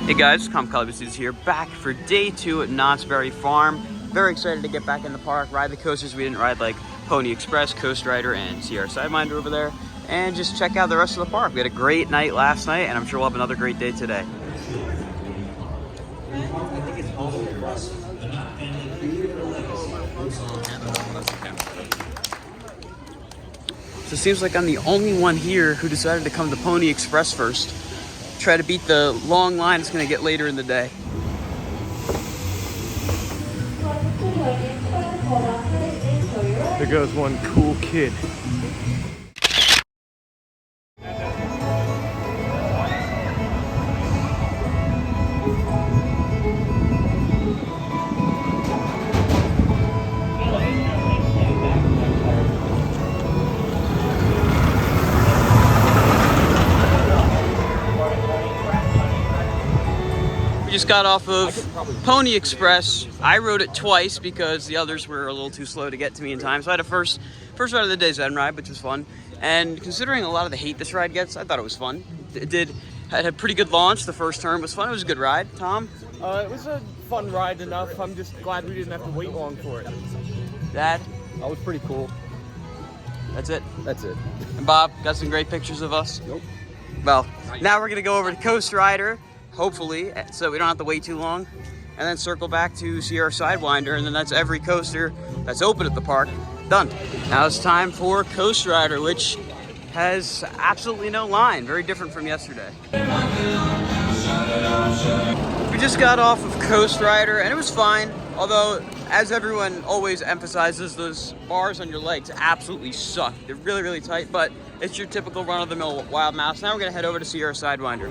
Hey guys, Calibus here, back for day 2 at Knott's Berry Farm. Very excited to get back in the park, ride the coasters we didn't ride, like Pony Express, Coast Rider, and see our Sidewinder over there, and just check out the rest of the park. We had a great night last night, and I'm sure we'll have another great day today. So it seems like I'm the only one here who decided to come to Pony Express first. Try to beat the long line it's going to get later in the day. There goes one cool kid. We just got off of Pony Express. I rode it twice because the others were a little too slow to get to me in time. So I had a first ride of the day Zen ride, which was fun. And considering a lot of the hate this ride gets, I thought it was fun. It had a pretty good launch. The first turn was fun. It was a good ride. Tom? It was a fun ride enough. I'm just glad we didn't have to wait long for it. Dad? That was pretty cool. That's it? That's it. And Bob, got some great pictures of us? Nope. Well, now we're going to go over to Coast Rider, hopefully, so we don't have to wait too long, and then circle back to see our Sidewinder, and then that's every coaster that's open at the park done. Now it's time for Coast Rider, which has absolutely no line, very different from yesterday. We just got off of Coast Rider, and it was fine, although, as everyone always emphasizes, those bars on your legs absolutely suck. They're really, really tight, but it's your typical run-of-the-mill Wild Mouse. Now we're going to head over to see our Sidewinder.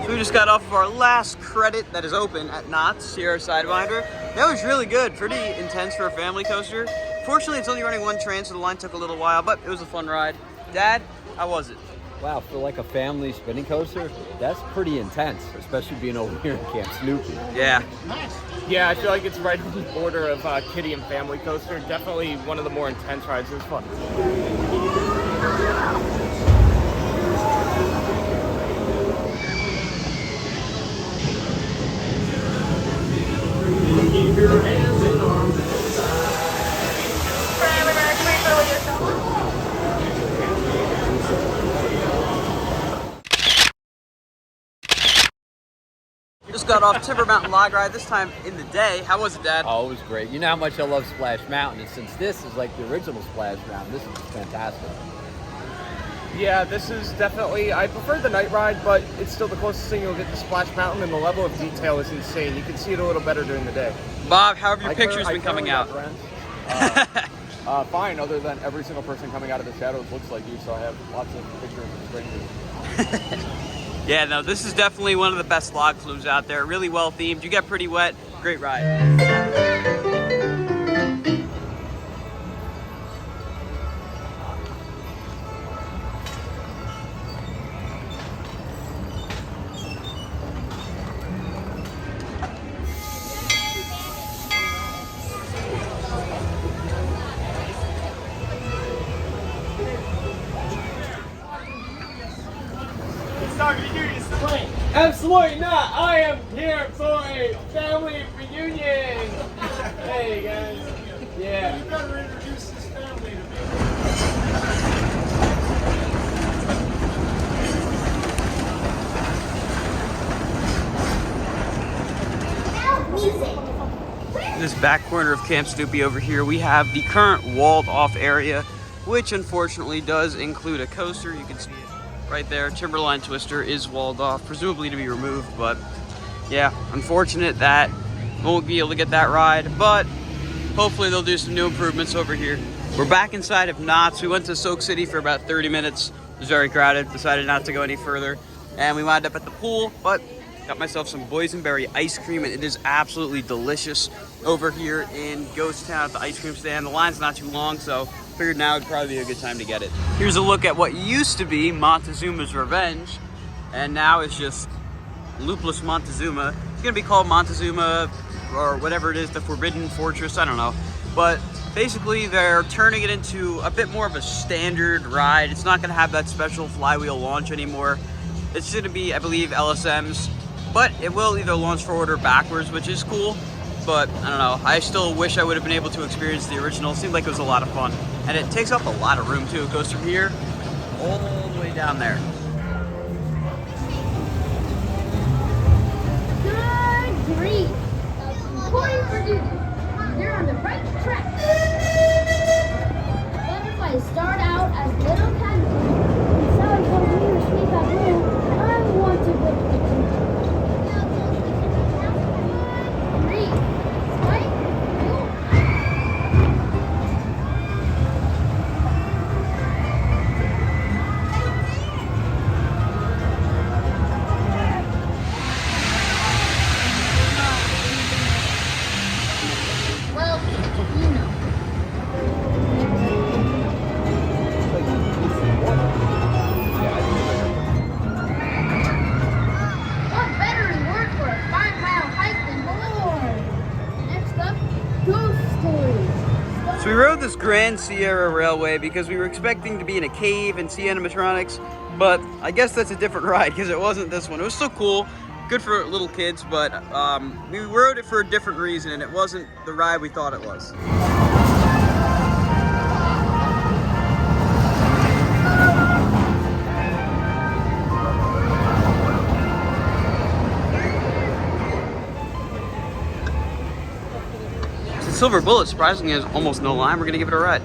So we just got off of our last credit that is open at Knott's, here our Sidewinder. That was really good, pretty intense for a family coaster. Fortunately, it's only running one train, so the line took a little while, but it was a fun ride. Dad, how was it? Wow, for like a family spinning coaster, that's pretty intense, especially being over here in Camp Snoopy. Yeah. Yeah, I feel like it's right on the border of kiddie and family coaster. Definitely one of the more intense rides. It was fun. Keep your hands and arms Just got off Timber Mountain Log Ride, this time in the day. How was it, Dad? Oh, it was great. You know how much I love Splash Mountain, and since this is like the original Splash Mountain, this is fantastic. Yeah, this is definitely, I prefer the night ride, but it's still the closest thing you'll get to Splash Mountain, and the level of detail is insane. You can see it a little better during the day. Bob, how have your pictures been coming out? Fine, other than every single person coming out of the shadows looks like you, so I have lots of pictures of strangers. Yeah, no, this is definitely one of the best log flumes out there. Really well themed. You get pretty wet. Great ride. Absolutely not! I am here for a family reunion! Hey guys. Yeah. You better introduce this family to me. In this back corner of Camp Snoopy over here, we have the current walled off area, which unfortunately does include a coaster. You can see it right there. Timberline Twister is walled off, presumably to be removed, but yeah, unfortunate that we won't be able to get that ride, but hopefully they'll do some new improvements over here. We're back inside of Knott's. We went to Soak City for about 30 minutes. It was very crowded, decided not to go any further. And we wound up at the pool, but got myself some boysenberry ice cream, and it is absolutely delicious over here in Ghost Town at the ice cream stand. The line's not too long, so figured now would probably be a good time to get it. Here's a look at what used to be Montezuma's Revenge, and now it's just Loopless Montezuma. It's gonna be called Montezuma or whatever it is, the Forbidden Fortress, I don't know. But basically they're turning it into a bit more of a standard ride. It's not gonna have that special flywheel launch anymore. It's gonna be, I believe, LSMs, but it will either launch forward or backwards, which is cool. But I don't know, I still wish I would have been able to experience the original. It seemed like it was a lot of fun. And it takes up a lot of room too. It goes from here all the way down there. Good grief. According for duty, you're on the right track. Butterflies start out as little caterpillars. Sally comes in to speak out home. I want to go to the kingdom. Grief. Spike. Well, you know. What better reward for a 5-mile hike than more? Next up, ghost stories. So we rode this Grand Sierra Railway because we were expecting to be in a cave and see animatronics, but I guess that's a different ride because it wasn't this one. It was still cool, good for little kids, but we rode it for a different reason, and it wasn't the ride we thought it was. So Silver Bullet surprisingly has almost no line. We're gonna give it a ride.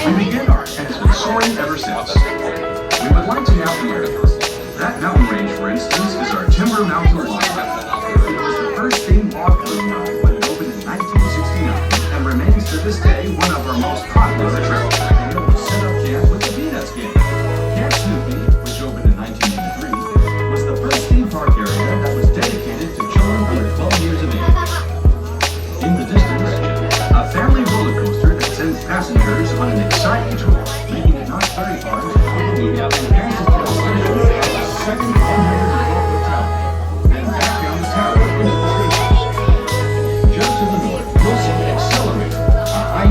We begin our ascent with soaring ever since. We would like to now hear that mountain range, for instance, is our Timber Mountain Line. It was the first theme park balloon ride when it opened in 1969 and remains to this day one of our most popular attractions. It was set up camp with the Peanuts game. Camp Snoopy, which opened in 1983, was the first theme park area that was dedicated to children under 12 years of age. In the distance, a family roller coaster that sends passengers on an exciting tour, making it not very far to Honolulu and the second 100 above the tower, then back down the tower into the station. Just to the north, you'll see Accelerator, a high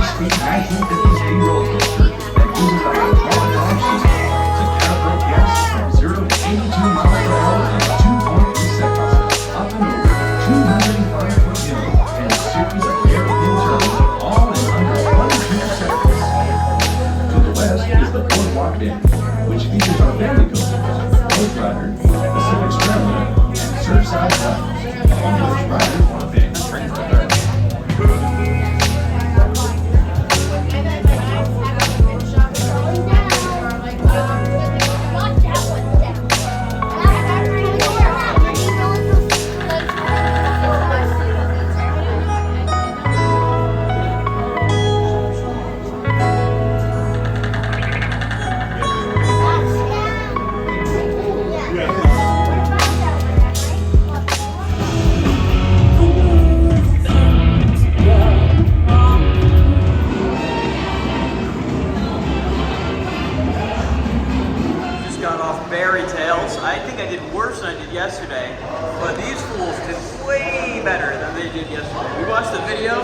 better than they did yesterday. We watched the video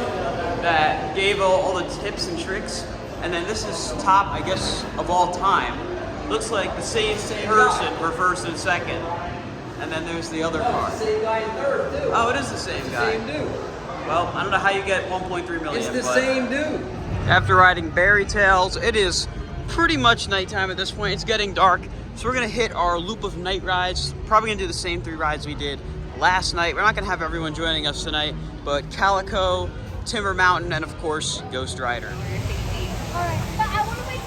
that gave all the tips and tricks, and then this is top, I guess, of all time. Looks like the same person for first and second. And then there's the other car. Same guy in third, too. Oh, it is the same guy. Same dude. Well, I don't know how you get 1.3 million. It's the but same dude. after riding Berry Tails, it is pretty much nighttime at this point. It's getting dark, so we're gonna hit our loop of night rides. Probably gonna do the same 3 rides we did last night. We're not gonna have everyone joining us tonight, but Calico, Timber Mountain, and of course, Ghost Rider. Alright, but I want to make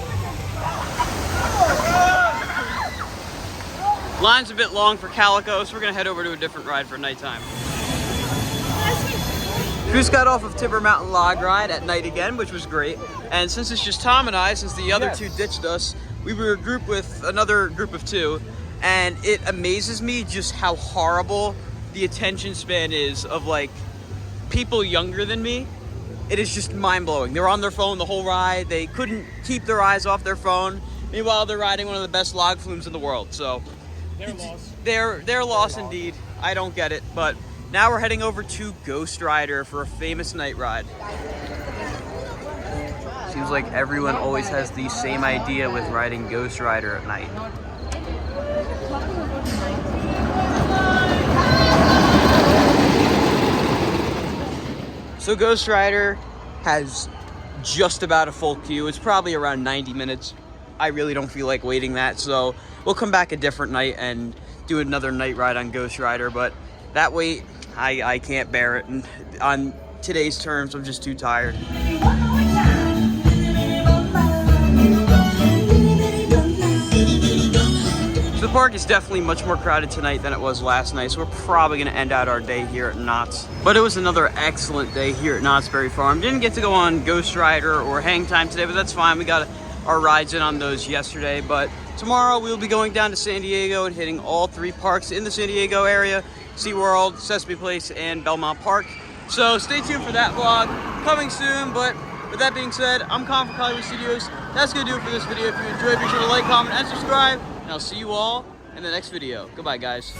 you Line's a bit long for Calico, so we're gonna head over to a different ride for nighttime. Just got off of Timber Mountain log ride at night again, which was great. And since it's just Tom and I, since the other 2 ditched us, we were grouped with another group of 2, and it amazes me just how horrible the attention span is of like people younger than me. It is just mind-blowing. They're on their phone the whole ride. They couldn't keep their eyes off their phone. Meanwhile, they're riding one of the best log flumes in the world. So they're lost indeed. I don't get it, but now we're heading over to Ghost Rider for a famous night ride. Seems like everyone always has the same idea with riding Ghost Rider at night. So Ghost Rider has just about a full queue. It's probably around 90 minutes. I really don't feel like waiting that, so we'll come back a different night and do another night ride on Ghost Rider, but that wait, I can't bear it, and on today's terms, I'm just too tired. So the park is definitely much more crowded tonight than it was last night, so we're probably gonna end out our day here at Knott's. But it was another excellent day here at Knott's Berry Farm. Didn't get to go on Ghost Rider or Hang Time today, but that's fine. We got our rides in on those yesterday, but tomorrow we'll be going down to San Diego and hitting all 3 parks in the San Diego area: SeaWorld, Sesame Place, and Belmont Park. So stay tuned for that vlog coming soon. But with that being said, I'm Con for Hollywood Studios. That's gonna do it for this video. If you enjoyed, be sure to like, comment, and subscribe. And I'll see you all in the next video. Goodbye, guys.